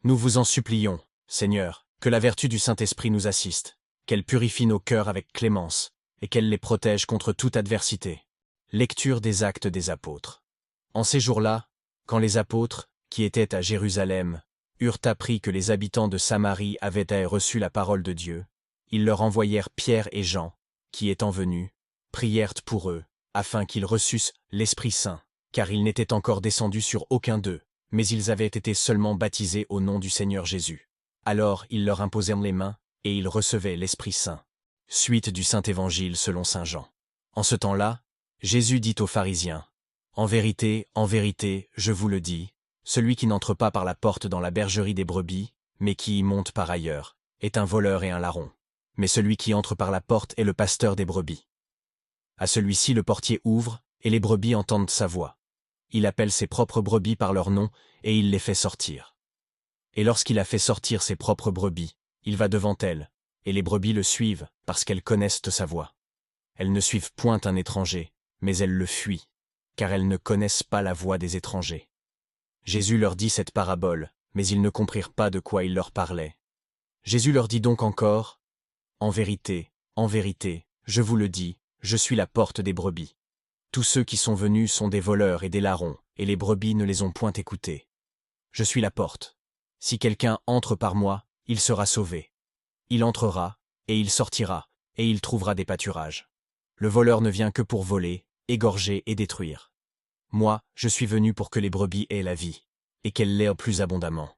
Nous vous en supplions, Seigneur, que la vertu du Saint-Esprit nous assiste, qu'elle purifie nos cœurs avec clémence, et qu'elle les protège contre toute adversité. Lecture des Actes des Apôtres. En ces jours-là, quand les apôtres, qui étaient à Jérusalem, eurent appris que les habitants de Samarie avaient reçu la parole de Dieu, ils leur envoyèrent Pierre et Jean, qui étant venus, prièrent pour eux, afin qu'ils reçussent l'Esprit Saint, car il n'était encore descendu sur aucun d'eux, mais ils avaient été seulement baptisés au nom du Seigneur Jésus. Alors ils leur imposèrent les mains, et ils recevaient l'Esprit Saint. Suite du Saint-Évangile selon saint Jean. En ce temps-là, Jésus dit aux pharisiens, « En vérité, je vous le dis, celui qui n'entre pas par la porte dans la bergerie des brebis, mais qui y monte par ailleurs, est un voleur et un larron. Mais celui qui entre par la porte est le pasteur des brebis. À celui-ci le portier ouvre, et les brebis entendent sa voix. Il appelle ses propres brebis par leur nom, et il les fait sortir. Et lorsqu'il a fait sortir ses propres brebis, il va devant elles, et les brebis le suivent, parce qu'elles connaissent sa voix. Elles ne suivent point un étranger, mais elles le fuient, car elles ne connaissent pas la voix des étrangers. » Jésus leur dit cette parabole, mais ils ne comprirent pas de quoi il leur parlait. Jésus leur dit donc encore, « En vérité, je vous le dis, je suis la porte des brebis. Tous ceux qui sont venus sont des voleurs et des larrons, et les brebis ne les ont point écoutés. Je suis la porte. Si quelqu'un entre par moi, il sera sauvé. Il entrera, et il sortira, et il trouvera des pâturages. Le voleur ne vient que pour voler, égorger et détruire. Moi, je suis venu pour que les brebis aient la vie, et qu'elle l'ait plus abondamment.